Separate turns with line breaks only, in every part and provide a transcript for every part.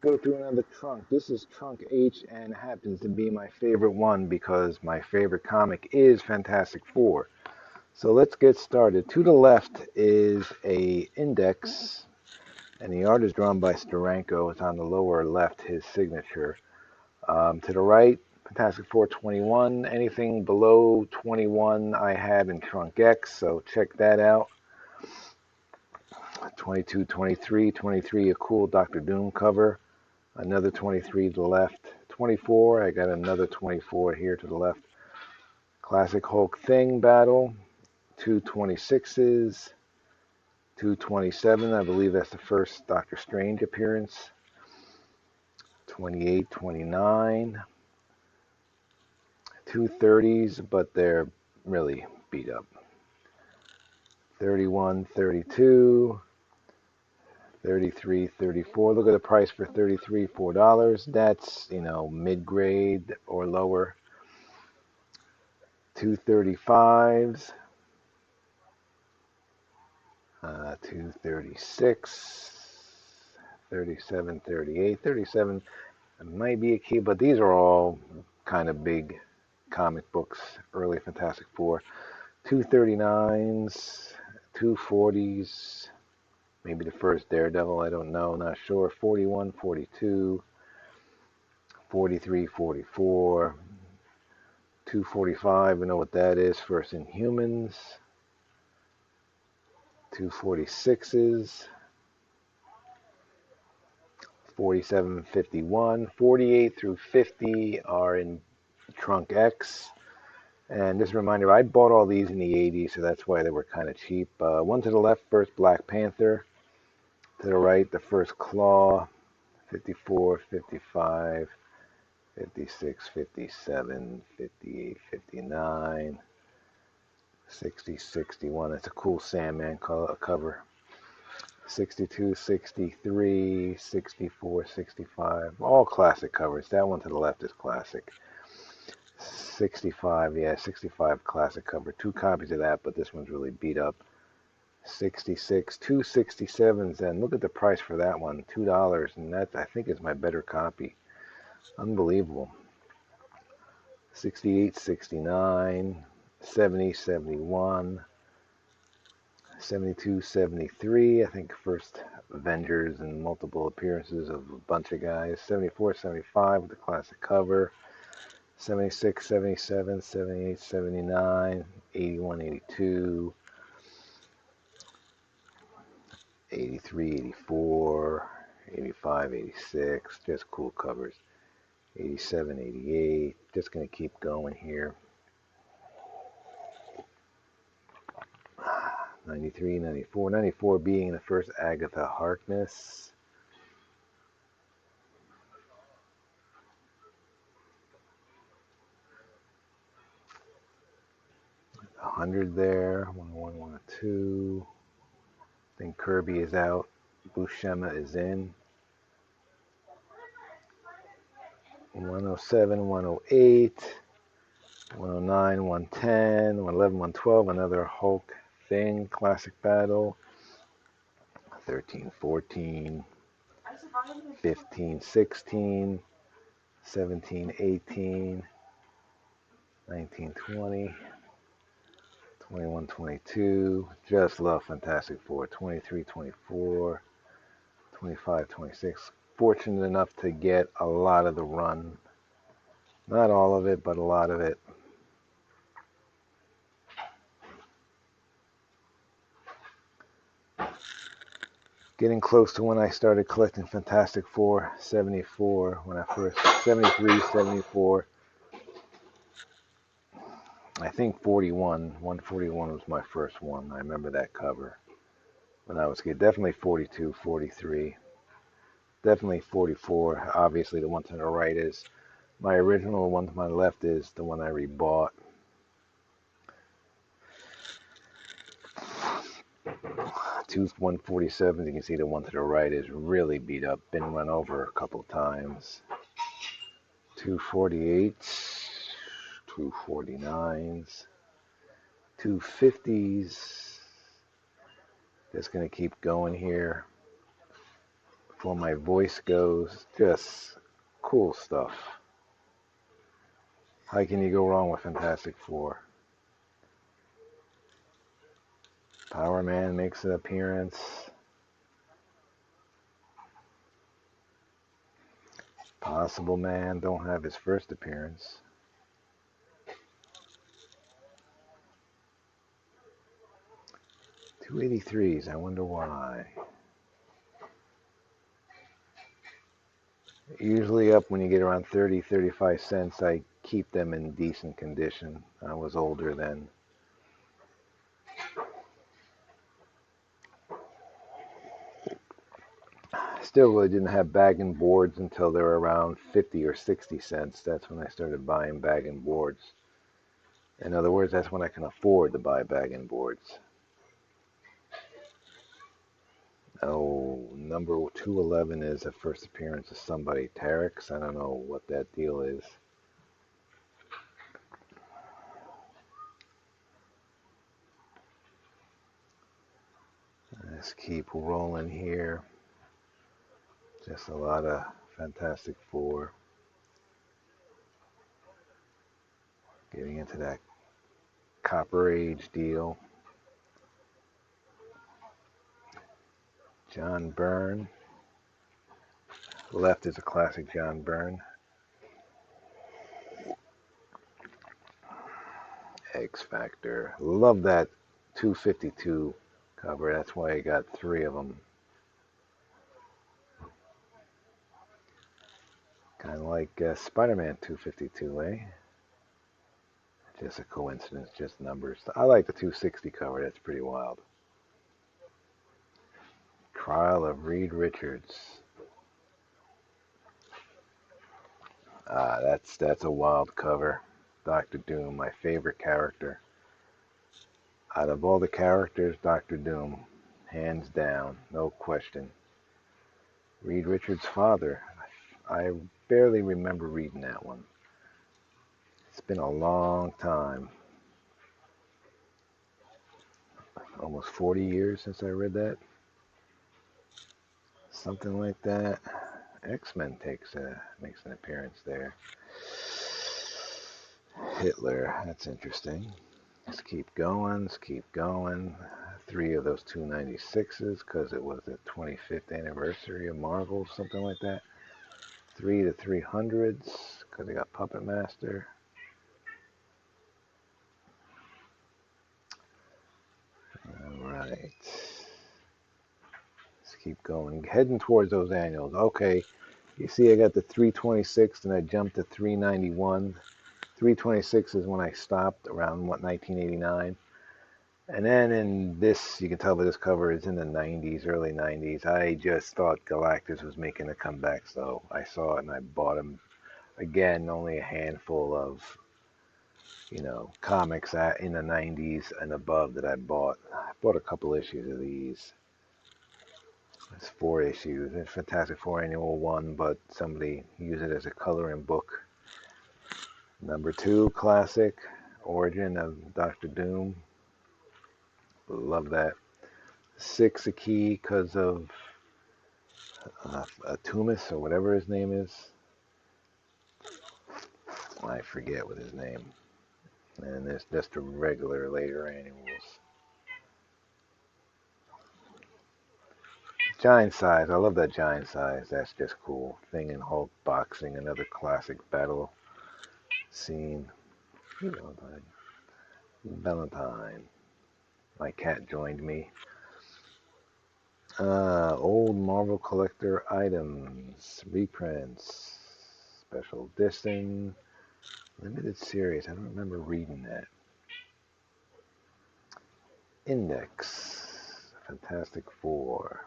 go through another trunk. This is trunk H and happens to be my favorite one because my favorite comic is Fantastic Four. So let's get started. To the left is a index, and the art is drawn by Steranko. It's on the lower left, his signature. To the right, Fantastic Four 21. Anything below 21 I have in trunk X, so check that out. 22, 23, 23, a cool Doctor Doom cover. Another 23 to the left. 24, I got another 24 here to the left. Classic Hulk Thing battle. Two 26s. 227, I believe that's the first Doctor Strange appearance. 28, 29. Two 30s, but they're really beat up. 31, 32. 33, 34. Look at the price for 33, $4. That's, mid-grade or lower. 235s, 236, 37, 38, 37 might be a key, but these are all kind of big comic books, early Fantastic Four. 239s, 240s, maybe the first Daredevil, I don't know, not sure. 41, 42, 43, 44, 245, I know what that is, first Inhumans. 246s, 47, 51, 48 through 50 are in trunk X. And just a reminder, I bought all these in the 80s, so that's why they were kind of cheap. One to the left, first Black Panther. To the right, the first Claw. 54, 55, 56, 57, 58, 59, 60, 61. It's a cool Sandman cover. 62, 63, 64, 65, all classic covers. That one to the left is classic. 65, yeah, 65 classic cover. Two copies of that, but this one's really beat up. 66, two 67s, and look at the price for that one, $2, and that I think is my better copy. Unbelievable. 68, 69, 70, 71, 72, 73, I think first Avengers and multiple appearances of a bunch of guys. 74, 75 with the classic cover. 76, 77, 78, 79, 81, 82, 83, 84, 85, 86, just cool covers. 87, 88, just going to keep going here. 93, 94, 94 being the first Agatha Harkness. 100 there, 101, 102. I think Kirby is out. Buscema is in. 107, 108, 109, 110, 111, 112. Another Hulk Thing classic battle. 13, 14, 15, 16, 17, 18, 19, 20. 21, 22, just love Fantastic Four. 23, 24, 25, 26. Fortunate enough to get a lot of the run. Not all of it, but a lot of it. Getting close to when I started collecting Fantastic Four, 74, when I first, 73, 74. I think 41, 141 was my first one. I remember that cover when I was a kid. Definitely 42, 43. Definitely 44. Obviously, the one to the right is my original. One to my left is the one I rebought. Two 147s. You can see the one to the right is really beat up. Been run over a couple times. 248s, 249s, 250s. Just going to keep going here. before my voice goes. Just cool stuff. How can you go wrong with Fantastic Four? Power Man makes an appearance. Possible Man don't have his first appearance. 283s, I wonder why. Usually up when you get around 30, 35 cents, I keep them in decent condition. I was older then. Still really didn't have bag and boards until they were around 50 or 60 cents. That's when I started buying bag and boards. In other words, that's when I can afford to buy bag and boards. Oh, number 211 is a first appearance of somebody. Terex, I don't know what that deal is. Let's keep rolling here. Just a lot of Fantastic Four. Getting into that Copper Age deal. John Byrne. Left is a classic John Byrne. X Factor. Love that 252 cover. That's why I got 3 of them. Kind of like Spider-Man 252, eh? Just a coincidence, just numbers. I like the 260 cover. That's pretty wild. Trial of Reed Richards. That's a wild cover. Doctor Doom, my favorite character. Out of all the characters, Doctor Doom, hands down, no question. Reed Richards' father. I barely remember reading that one. It's been a long time. Almost 40 years since I read that. Something like that. X-Men makes an appearance there. Hitler, that's interesting. Let's keep going, let's keep going. 3 of those 296s because it was the 25th anniversary of Marvel, something like that. 3 to 300s because they got Puppet Master. Alright. Let's keep going. Heading towards those annuals. Okay. You see I got the 326 and I jumped to 391. 326 is when I stopped around 1989. And then in this, you can tell by this cover, it's in the 90s, early 90s. I just thought Galactus was making a comeback, so I saw it and I bought him. Again, only a handful of, comics in the 90s and above that I bought. I bought a couple issues of these. It's 4 issues. It's Fantastic Four Annual 1, but somebody used it as a coloring book. Number 2, classic, Origin of Doctor Doom. Love that. 6 a key because of Atumis or whatever his name is. I forget what his name. And there's just a regular later annuals. Giant size. I love that giant size. That's just cool. Thing and Hulk boxing. Another classic battle scene. Valentine. My cat joined me. Old Marvel collector items, reprints, special edition, limited series. I don't remember reading that. Index, Fantastic Four.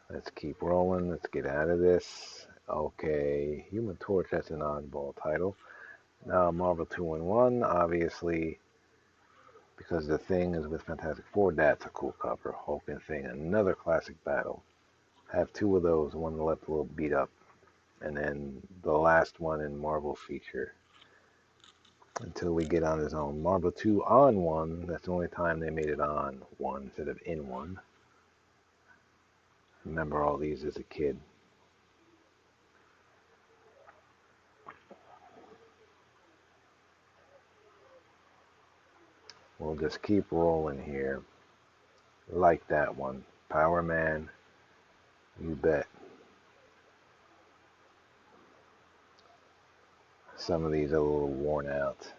Let's keep rolling. Let's get out of this. Okay, Human Torch, that's an oddball title. Now Marvel 2-in-1, obviously, because the Thing is with Fantastic Four, that's a cool cover. Hulk and Thing, another classic battle. Have 2 of those, one left a little beat up. And then the last one in Marvel feature. Until we get on his own. Marvel 2 on 1, that's the only time they made it on 1 instead of in 1. remember all these as a kid. We'll just keep rolling here. Like that one. Power Man, you bet. Some of these are a little worn out.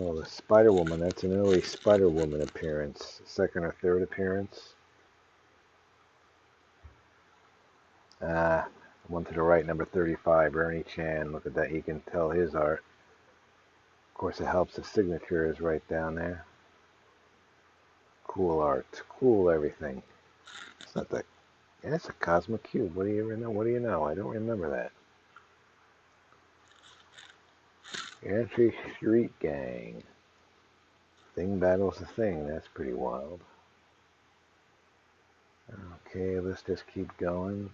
Oh, the Spider-Woman, that's an early Spider-Woman appearance. Second or third appearance. One to the right, number 35, Ernie Chan. Look at that, you can tell his art. Of course, it helps the signature is right down there. Cool art, cool everything. It's not that. Yeah, it's a Cosmic Cube. What do you know? What do you know? I don't remember that. Entry Street Gang. Thing battles the Thing. That's pretty wild. Okay, let's just keep going.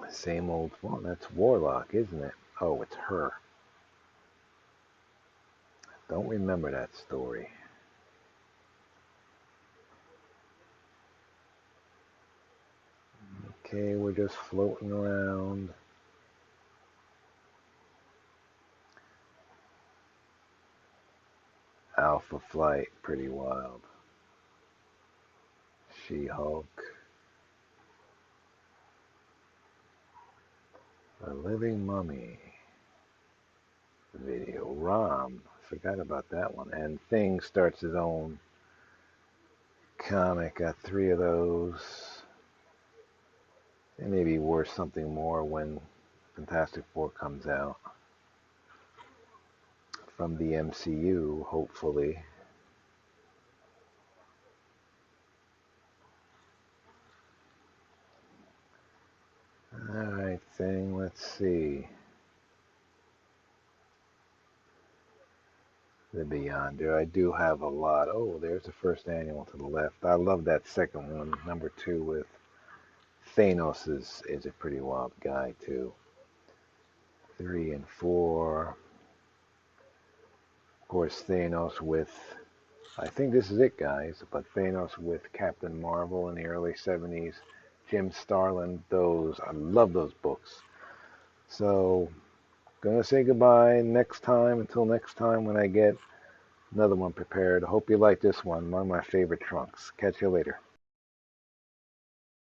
Same old font. That's Warlock, isn't it? Oh, it's her. Don't remember that story. Okay, we're just floating around. Alpha Flight, pretty wild. She-Hulk. The Living Mummy. Video ROM. Forgot about that one. And Thing starts his own comic. Got 3 of those. It may be worth something more when Fantastic Four comes out. From the MCU, hopefully. Alright, Thing, let's see. The Beyonder. I do have a lot. Oh, there's the first annual to the left. I love that second one, number 2 with Thanos is a pretty wild guy too. 3 and 4. Of course, Thanos with, I think this is it, guys, but Thanos with Captain Marvel in the early 70s. Jim Starlin, those, I love those books. So, gonna say goodbye next time, until next time when I get another one prepared. I hope you like this one of my favorite trunks. Catch you later.